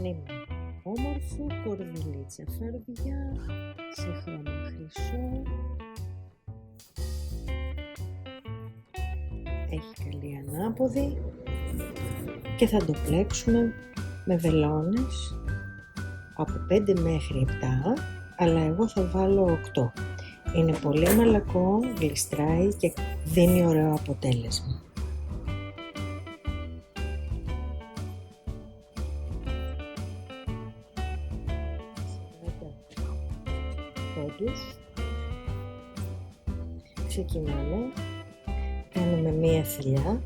μια όμορφη κορδιλίτσα φαρδιά σε χρώμα χρυσό. Έχει καλή ανάποδη και θα το πλέξουμε με βελόνες από 5 μέχρι 7, αλλά εγώ θα βάλω 8. Είναι πολύ μαλακό, γλιστράει και δίνει ωραίο αποτέλεσμα. Πόντους. Ξεκινάμε, κάνουμε μία θηλιά,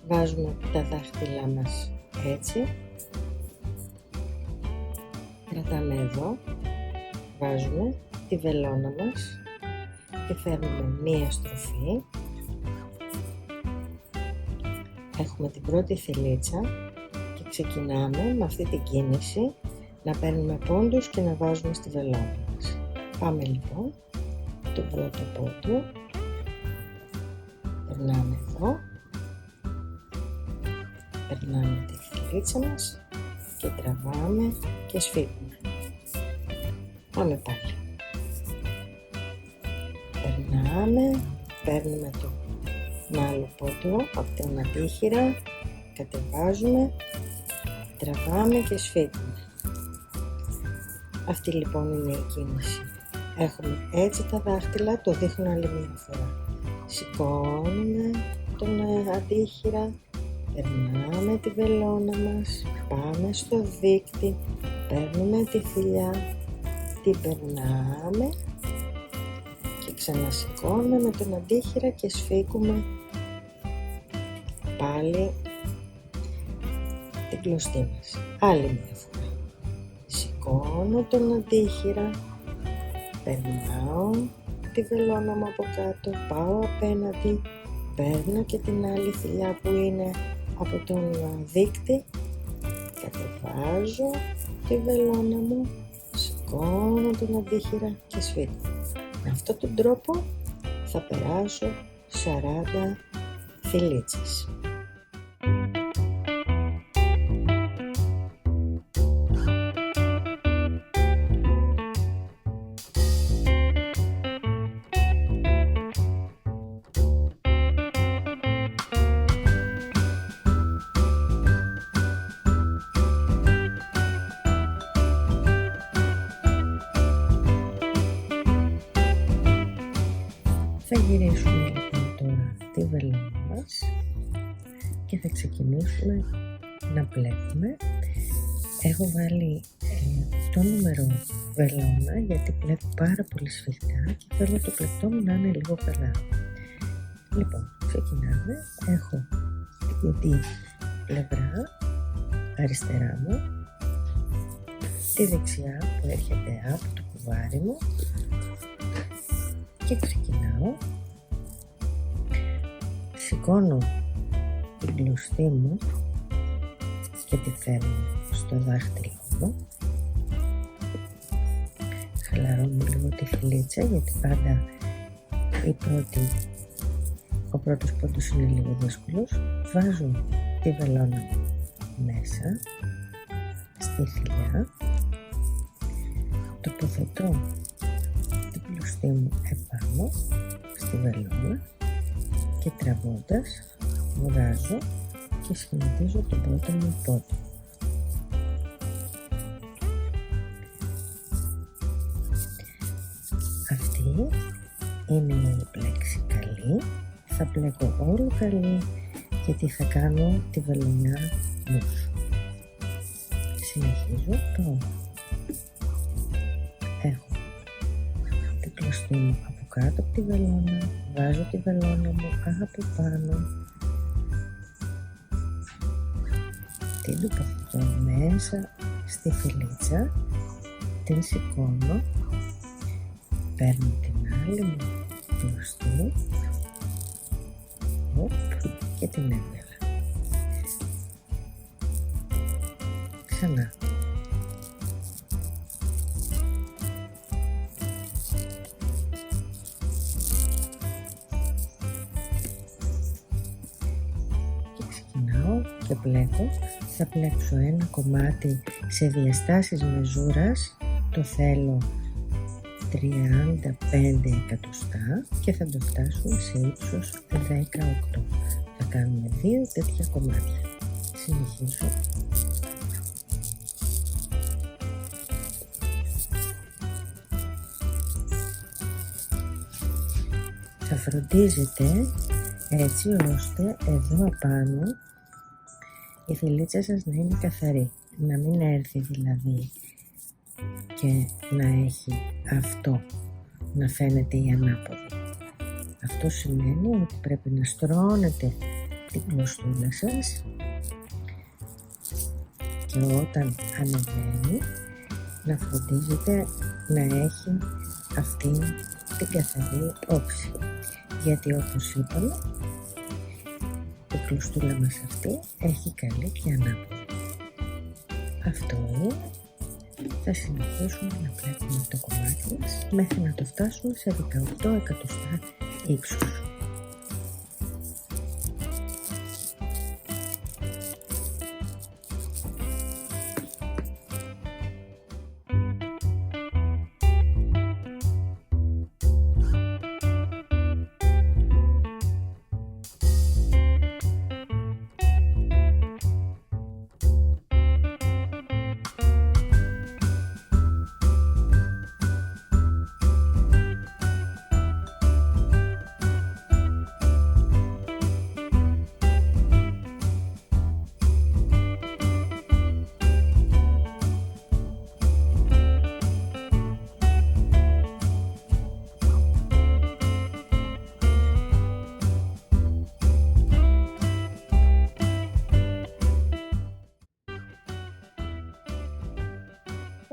βάζουμε τα δάχτυλά μας έτσι, κρατάμε εδώ, βάζουμε τη βελόνα μας και φέρνουμε μία στροφή. Έχουμε την πρώτη θηλίτσα και ξεκινάμε με αυτή την κίνηση να παίρνουμε πόντους και να βάζουμε στη βελόνα μας. Πάμε λοιπόν τον πρώτο πόντο, περνάμε εδώ, περνάμε τη θηλίτσα μας και τραβάμε και σφίγγουμε. Πάμε πάλι. Περνάμε, παίρνουμε τον άλλο πόντο από την αντίχειρα, κατεβάζουμε, τραβάμε και σφίγγουμε. Αυτή λοιπόν είναι η κίνηση. Έχουμε έτσι τα δάχτυλα, το δείχνω άλλη μια φορά. Σηκώνουμε τον αντίχειρα, περνάμε τη βελόνα μας, πάμε στο δείκτη, παίρνουμε τη θηλιά, την περνάμε και ξανασηκώνουμε με τον αντίχειρα και σφίγγουμε πάλι την κλωστή μας. Άλλη μια φορά. Σηκώνω τον αντίχειρα, περνάω τη βελόνα μου από κάτω, πάω απέναντι, παίρνω και την άλλη θηλιά που είναι από τον δείκτη, κατεβάζω τη βελόνα μου, σηκώνω τον αντίχειρα και σφίγγω. Με αυτόν τον τρόπο θα περάσω 40 θηλίτσες. Θα γυρίσουμε λοιπόν τώρα τη βελόνα μας και θα ξεκινήσουμε να πλέκουμε. Έχω βάλει 8 νούμερο βελόνα γιατί πλέκω πάρα πολύ σφιχτά και θέλω το πλεκτό μου να είναι λίγο καλά. Λοιπόν, ξεκινάμε. Έχω την πλευρά αριστερά μου, τη δεξιά που έρχεται από το κουβάρι μου και ξεκινάω, σηκώνω την κλωστή μου και τη φέρνω στο δάχτυλο μου, χαλαρώνω λίγο τη θηλίτσα γιατί πάντα ο πρώτος πόντος είναι λίγο δύσκολος. Βάζω τη βελόνα μου μέσα στη θηλιά, τοποθετώ την κλωστή μου επάνω στη βελόνα και τραβώντας βγάζω και σχηματίζω τον πρώτο μου πόντο. Αυτή είναι η πλέξη καλή. Θα πλέκω όλο καλή γιατί θα κάνω τη βελονιά μουσου. Συνεχίζω τώρα. Έχω την κλωστή μου από κάτω από τη βελόνα, βάζω τη βελόνα μου από πάνω, την τοποθετώ μέσα στη φιλίτσα, την σηκώνω, παίρνω την άλλη μου κλωστή και την έβγαλα. Ξανά. Και ξεκινάω και πλέκω. θα πλέξω ένα κομμάτι σε διαστάσεις μεζούρας, το θέλω 35 εκατοστά και θα το φτάσουμε σε ύψος 18. Θα κάνουμε 2 τέτοια κομμάτια. Συνεχίζω. Θα φροντίζετε έτσι ώστε εδώ απάνω η θηλίτσα σας να είναι καθαρή, να μην έρθει δηλαδή και να έχει αυτό, να φαίνεται η ανάποδη. Αυτό σημαίνει ότι πρέπει να στρώνετε την κλωστούλα σας και όταν ανεβαίνει να φροντίζετε να έχει αυτή την καθαρή όψη, γιατί όπως είπαμε η κλωστούλα μας αυτή έχει καλή και ανάποδη. Αυτό είναι. Θα συνεχίσουμε να πλέκουμε το κομμάτι μας μέχρι να το φτάσουμε σε 18 εκατοστά ύψους.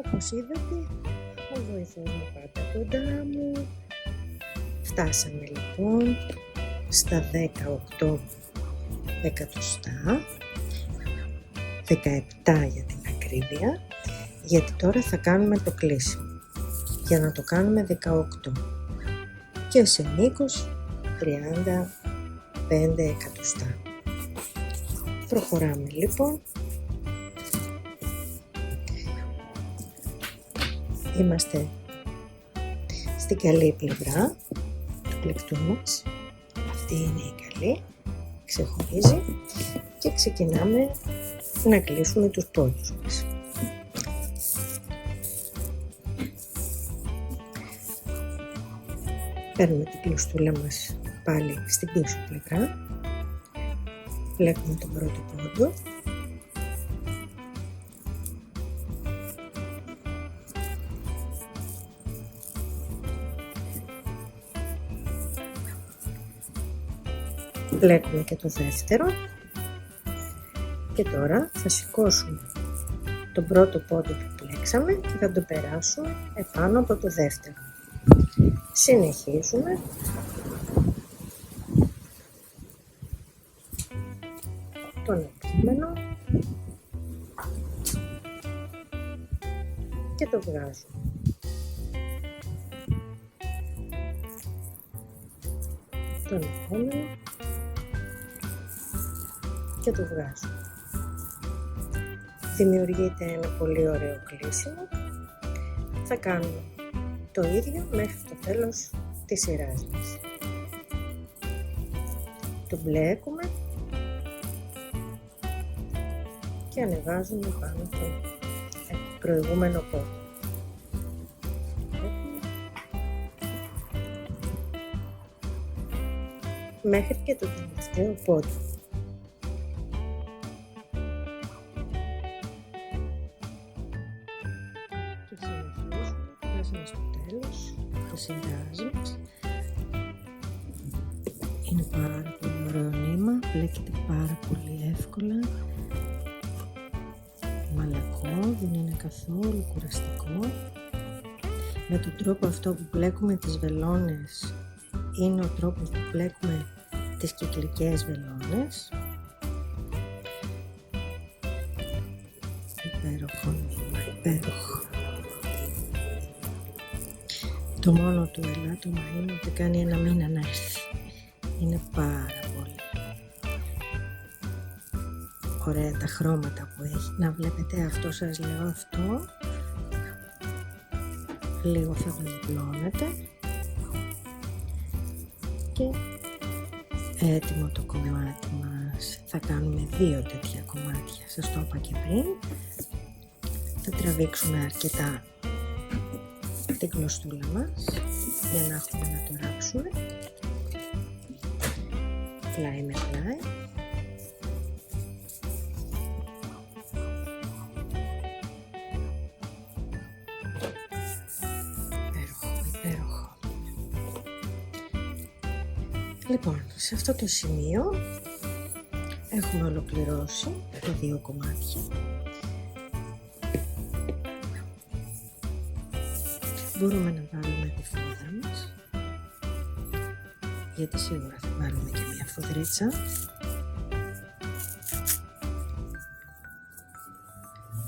Όπως είδατε, ο βοηθός μου πάντα κοντά μου. Φτάσαμε λοιπόν στα 18 εκατοστά, 17 για την ακρίβεια, γιατί τώρα θα κάνουμε το κλείσιμο. Για να το κάνουμε 18 και σε μήκος 35 εκατοστά. Προχωράμε λοιπόν. Είμαστε στην καλή πλευρά του πλεκτού μας. Αυτή είναι η καλή, ξεχωρίζει και ξεκινάμε να κλείσουμε τους πόδους μας. Παίρνουμε την κλωστούλα μας πάλι στην πίσω πλευρά, βλέπουμε τον πρώτο πόντο. Πλέκουμε και το δεύτερο και τώρα θα σηκώσουμε τον πρώτο πόντο που πλέξαμε και θα το περάσουμε επάνω από το δεύτερο. Συνεχίζουμε. Τον επόμενο και το βγάζουμε. Τον επόμενο και το βγάζουμε. Δημιουργείται ένα πολύ ωραίο κλείσιμο. Θα κάνουμε το ίδιο μέχρι το τέλος της σειράς μας. Το μπλέκουμε και ανεβάζουμε πάνω το προηγούμενο πόδι. Μέχρι και το τελευταίο πόδι. Και συνεχίζουμε, φτάσαμε στο τέλος της σειράς μας. Είναι πάρα πολύ ωραίο νήμα, πλέκεται πάρα πολύ εύκολα. Μαλακό, δεν είναι καθόλου κουραστικό. Με τον τρόπο αυτό που πλέκουμε τις βελόνες είναι ο τρόπος που πλέκουμε τις κυκλικές βελόνες. Υπέροχο νήμα, υπέροχο. Το μόνο του ελάττωμα είναι ότι κάνει ένα μήνα να έρθει. Είναι πάρα πολύ ωραία τα χρώματα που έχει. Να βλέπετε, αυτό σας λέω, αυτό λίγο θα το διπλώνετε και έτοιμο το κομμάτι μας. Θα κάνουμε 2 τέτοια κομμάτια, σας το είπα και πριν. Θα τραβήξουμε αρκετά την κλωστούλα μας για να έχουμε να το ράψουμε πλάι με πλάι. Υπέροχο. Λοιπόν, σε αυτό το σημείο έχουμε ολοκληρώσει τα 2 κομμάτια. Μπορούμε να βάλουμε τη φόδρα μας, γιατί σίγουρα θα βάλουμε και μια φοδρίτσα.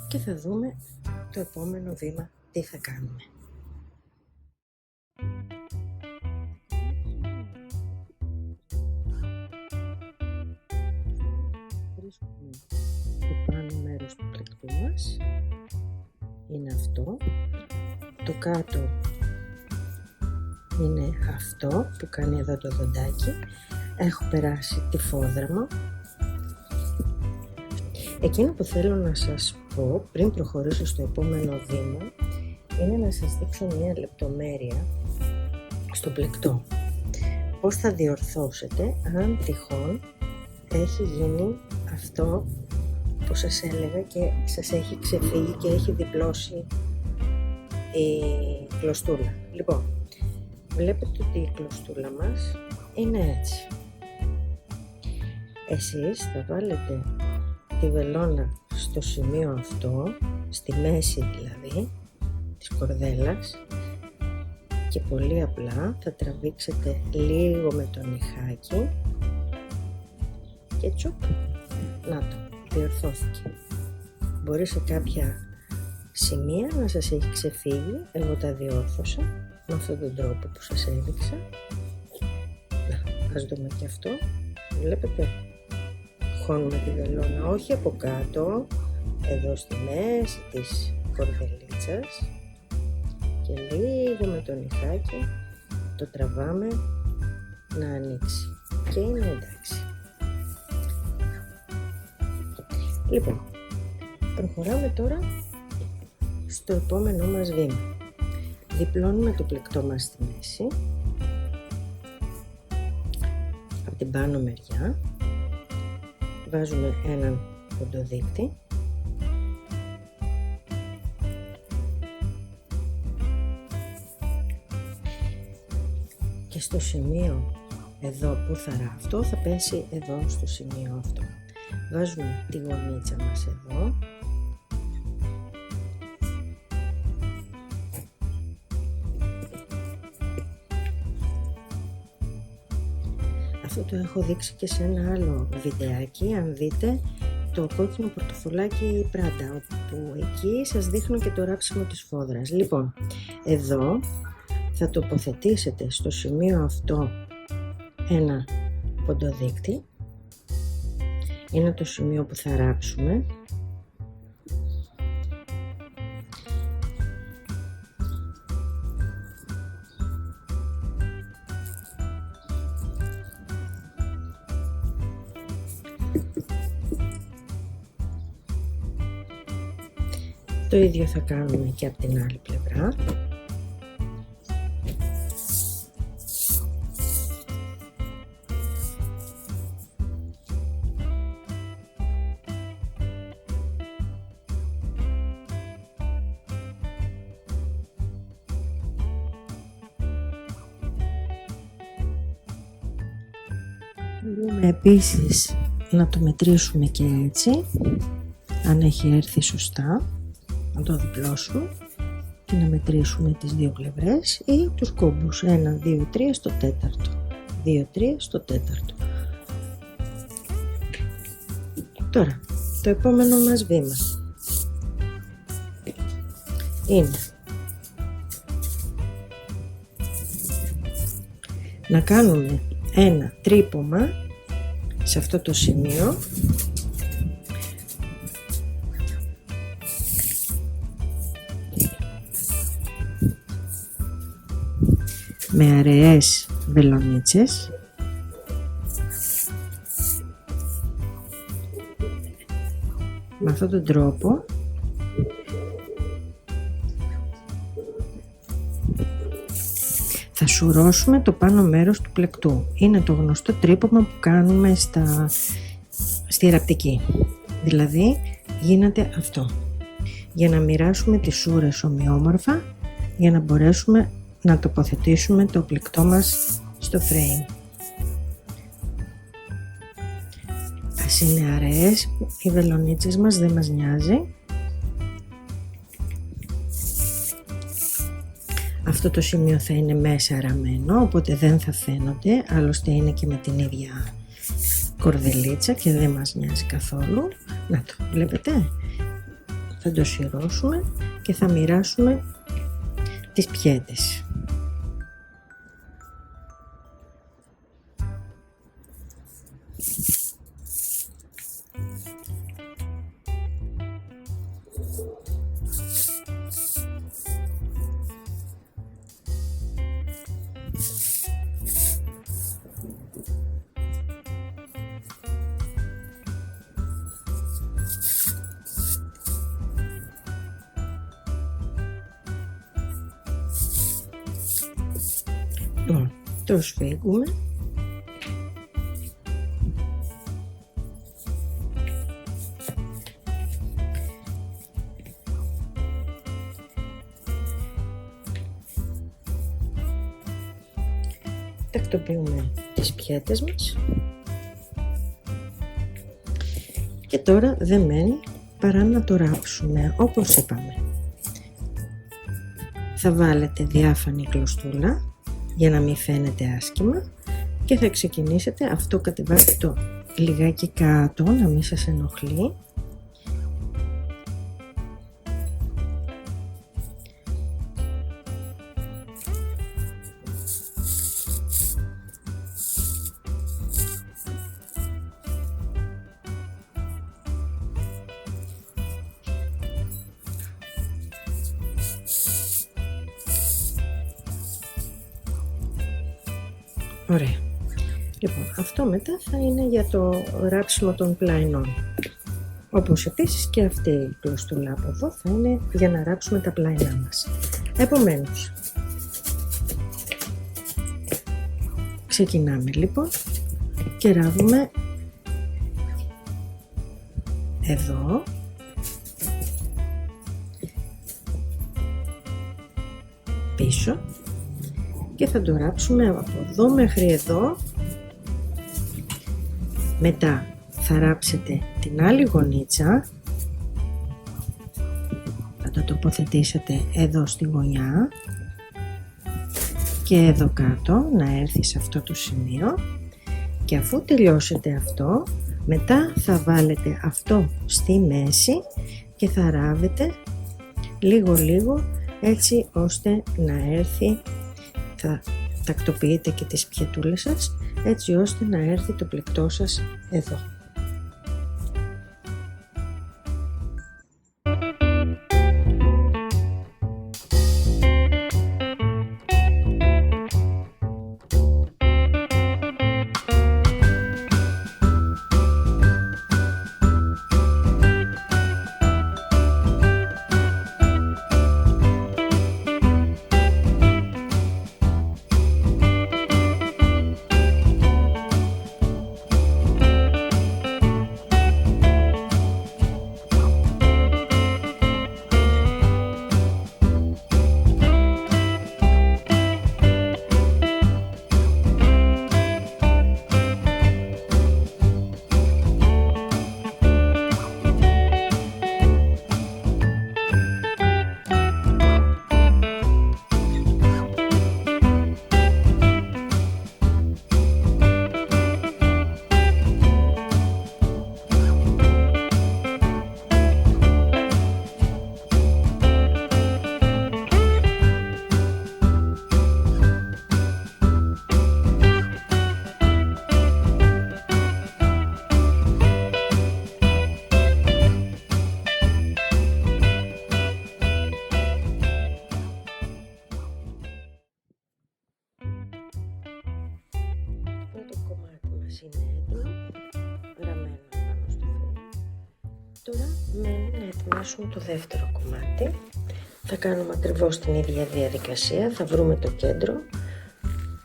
Και θα δούμε το επόμενο βήμα τι θα κάνουμε. Βρίσκουμε το πάνω μέρος του πλεκτού μας, είναι αυτό. Το κάτω είναι αυτό που κάνει εδώ το δοντάκι. Έχω περάσει τη φόδρα μου. Εκείνο που θέλω να σας πω πριν προχωρήσω στο επόμενο βήμα είναι να σας δείξω μια λεπτομέρεια στο πλεκτό. Πώς θα διορθώσετε αν τυχόν έχει γίνει αυτό που σας έλεγα και σας έχει ξεφύγει και έχει διπλώσει η κλωστούλα. Λοιπόν, βλέπετε ότι η κλωστούλα μας είναι έτσι. Εσείς θα βάλετε τη βελόνα στο σημείο αυτό, στη μέση δηλαδή της κορδέλας, και πολύ απλά θα τραβήξετε λίγο με το νυχάκι και τσουπ, να το, διορθώθηκε. Μπορεί σε κάποια σημεία να σας έχει ξεφύγει, εγώ τα διόρθωσα με αυτόν τον τρόπο που σας έδειξα. Να, ας δούμε και αυτό. Βλέπετε, χώνουμε τη βελόνα όχι από κάτω, εδώ στη μέση της κορδελίτσας, και λίγο με το νυχάκι το τραβάμε να ανοίξει και είναι εντάξει. Λοιπόν, προχωράμε τώρα στο επόμενό μας βήμα. Διπλώνουμε το πλεκτό μας στη μέση, από την πάνω μεριά, βάζουμε έναν ποντοδείκτη και στο σημείο εδώ που θα ράφτω θα πέσει εδώ στο σημείο αυτό. Βάζουμε τη γωνίτσα μας εδώ, αυτό το έχω δείξει και σε ένα άλλο βιντεάκι, αν δείτε, το κόκκινο πορτοφολάκι Πράντα, όπου εκεί σας δείχνω και το ράψιμο της φόδρας. Λοιπόν, εδώ θα τοποθετήσετε στο σημείο αυτό ένα ποντοδείκτη, είναι το σημείο που θα ράψουμε. Το ίδιο θα κάνουμε και από την άλλη πλευρά. Μπορούμε επίσης να το μετρήσουμε και έτσι, αν έχει έρθει σωστά, να το διπλώσουμε και να μετρήσουμε τις δύο πλευρές ή τους κόμπους 1, 2, 3 στο τέταρτο, 2, 3 στο τέταρτο. Τώρα, το επόμενο μας βήμα είναι να κάνουμε ένα τρύπωμα σε αυτό το σημείο με αραιές βελονίτσες. Με αυτόν τον τρόπο θα σουρώσουμε το πάνω μέρος του πλεκτού. Είναι το γνωστό τρύπωμα που κάνουμε στη ραπτική. Δηλαδή γίνεται αυτό. Για να μοιράσουμε τις σούρες ομοιόμορφα, για να μπορέσουμε να τοποθετήσουμε το πλεκτό μας στο frame. Ας είναι αραιές οι βελονίτσες μας, δεν μας νοιάζει. Αυτό το σημείο θα είναι μέσα αραμένο, οπότε δεν θα φαίνονται, άλλωστε είναι και με την ίδια κορδελίτσα και δεν μας νοιάζει καθόλου. Να το βλέπετε, θα το συρώσουμε και θα μοιράσουμε τις πιέτες. Το σφίγγουμε . Τακτοποιούμε τις πιέτες μας και τώρα δεν μένει παρά να το ράψουμε όπως είπαμε. Θα βάλετε διάφανη κλωστούλα για να μην φαίνεται άσχημα και θα ξεκινήσετε, αυτό κατεβάστε το λιγάκι κάτω να μην σας ενοχλεί. Ωραία. Λοιπόν, αυτό μετά θα είναι για το ράψιμο των πλαϊνών. Όπως επίσης και αυτή η κλωστούλα από εδώ θα είναι για να ράψουμε τα πλαϊνά μας. Επομένως, ξεκινάμε λοιπόν και ράβουμε εδώ πίσω και θα το ράψουμε από εδώ μέχρι εδώ. Μετά θα ράψετε την άλλη γωνίτσα, θα το τοποθετήσετε εδώ στη γωνιά και εδώ κάτω να έρθει σε αυτό το σημείο και αφού τελειώσετε αυτό, μετά θα βάλετε αυτό στη μέση και θα ράβετε λίγο έτσι ώστε να έρθει, θα τακτοποιείτε και τις πιετούλες σας έτσι ώστε να έρθει το πλεκτό σας εδώ. Μένει να ετοιμάσουμε το δεύτερο κομμάτι. Θα κάνουμε ακριβώς την ίδια διαδικασία, θα βρούμε το κέντρο.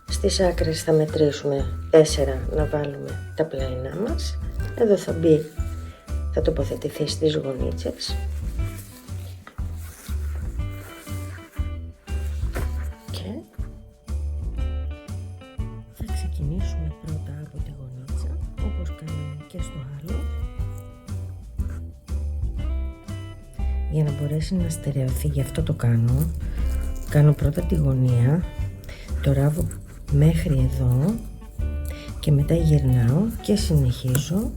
Στις άκρες θα μετρήσουμε 4 να βάλουμε τα πλαϊνά μας. Εδώ θα τοποθετηθεί στις γωνίτσες. Και θα ξεκινήσουμε πρώτα από τη γωνίτσα, όπως κάναμε και στο άλλο. Για να μπορέσει να στερεωθεί, γι' αυτό το κάνω πρώτα τη γωνία, το ράβω μέχρι εδώ και μετά γυρνάω και συνεχίζω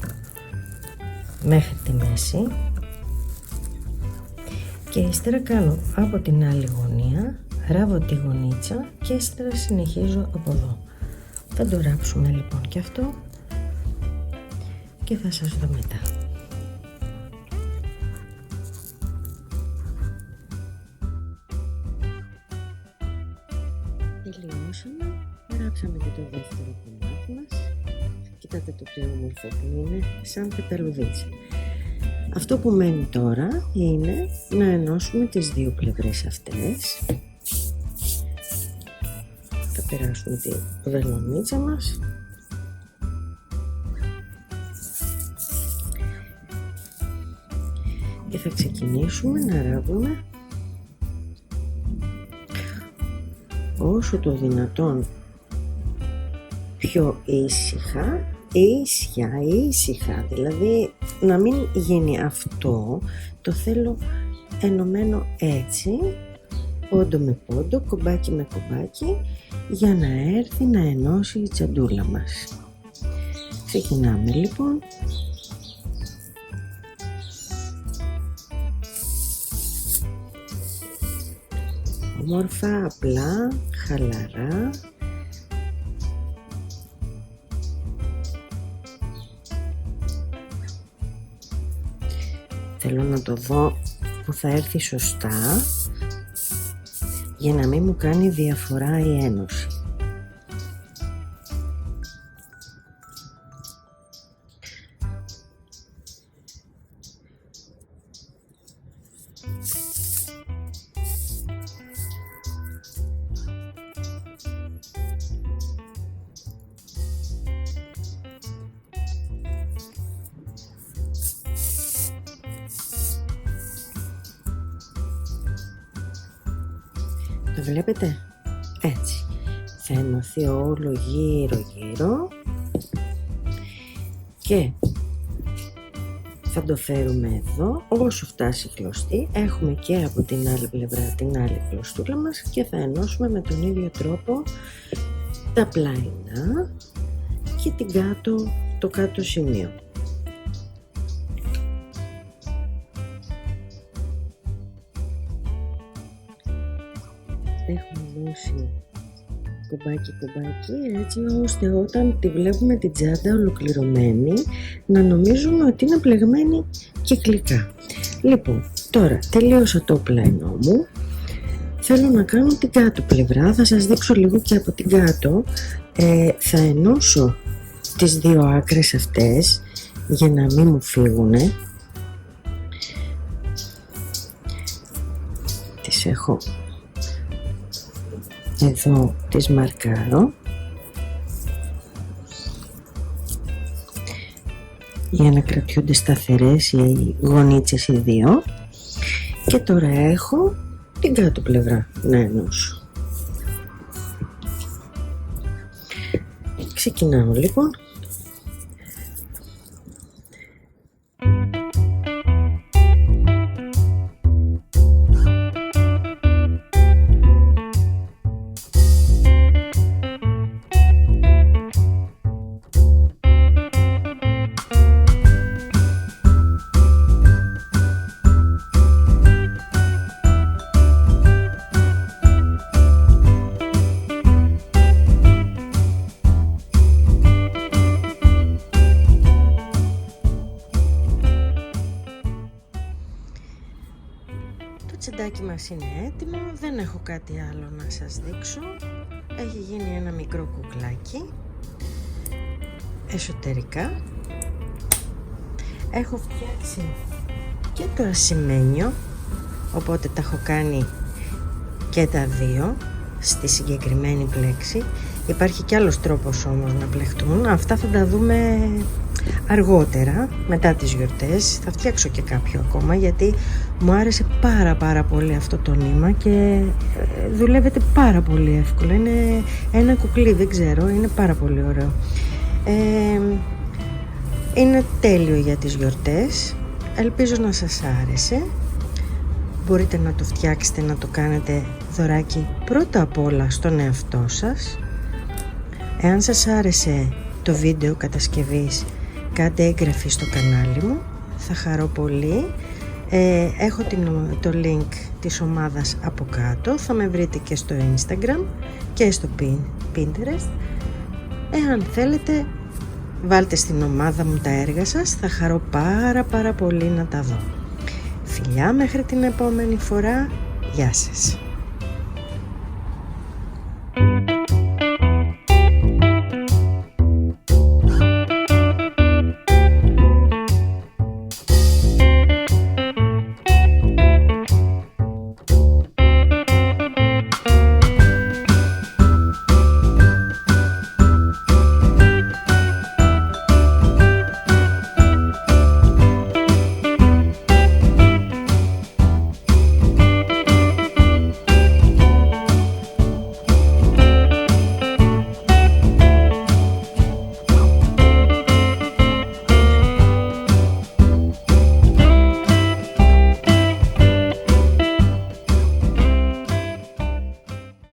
μέχρι τη μέση και ύστερα κάνω από την άλλη γωνία, ράβω τη γωνίτσα και ύστερα συνεχίζω από εδώ. Θα το ράψουμε λοιπόν και αυτό και θα σας δω μετά. Τελειώσαμε, ράψαμε και το δεύτερο κομμάτι μας. Κοιτάτε το τι όμορφο που είναι, σαν πεταλουδίτσα. Αυτό που μένει τώρα είναι να ενώσουμε τις δύο πλευρές αυτές. Θα περάσουμε τη βελονίτσα μας και θα ξεκινήσουμε να ράβουμε όσο το δυνατόν πιο ήσυχα, δηλαδή να μην γίνει αυτό, το θέλω ενωμένο έτσι, πόντο με πόντο, κομπάκι με κομπάκι, για να έρθει να ενώσει η τσαντούλα μας. Ξεκινάμε λοιπόν. Όμορφα, απλά, χαλαρά. Θέλω να το δω που θα έρθει σωστά για να μην μου κάνει διαφορά η ένωση. Το βλέπετε? Έτσι. Θα ενωθεί όλο γύρω και θα το φέρουμε εδώ όσο φτάσει χλωστή. Έχουμε και από την άλλη πλευρά την άλλη χλωστούλα μας και θα ενώσουμε με τον ίδιο τρόπο τα πλαϊνά και το κάτω σημείο. Έχουμε δώσει κομπάκι έτσι ώστε όταν τη βλέπουμε την τσάντα ολοκληρωμένη να νομίζουμε ότι είναι πλεγμένη κυκλικά. Λοιπόν, τώρα τελείωσα το πλαϊνό μου, θέλω να κάνω την κάτω πλευρά, θα σας δείξω λίγο και από την κάτω. Θα ενώσω τις δύο άκρες αυτές για να μην μου φύγουνε. Τις έχω εδώ, τις μαρκάρω για να κρατιούνται σταθερές οι γωνίτσες οι δύο και τώρα έχω την κάτω πλευρά να ενώσω. Ξεκινάω λοιπόν. Το τσεντάκι μας είναι έτοιμο, δεν έχω κάτι άλλο να σας δείξω. Έχει γίνει ένα μικρό κουκλάκι εσωτερικά. Έχω φτιάξει και το ασημένιο, οπότε τα έχω κάνει και τα δύο στη συγκεκριμένη πλέξη. Υπάρχει και άλλος τρόπος όμως να πλεχτούν, αυτά θα τα δούμε αργότερα μετά τις γιορτές. Θα φτιάξω και κάποιο ακόμα, γιατί μου άρεσε πάρα πολύ αυτό το νήμα και δουλεύεται πάρα πολύ εύκολα. Είναι ένα κουκλί, δεν ξέρω, είναι πάρα πολύ ωραίο. Είναι τέλειο για τις γιορτές. Ελπίζω να σας άρεσε. Μπορείτε να το φτιάξετε, να το κάνετε δωράκι πρώτα απ' όλα στον εαυτό σας. Εάν σας άρεσε το βίντεο κατασκευής, κάντε εγγραφή στο κανάλι μου, θα χαρώ πολύ. Έχω το link της ομάδας από κάτω, θα με βρείτε και στο Instagram και στο Pinterest. Εάν θέλετε, βάλτε στην ομάδα μου τα έργα σας, θα χαρώ πάρα πολύ να τα δω. Φιλιά μέχρι την επόμενη φορά, γεια σας.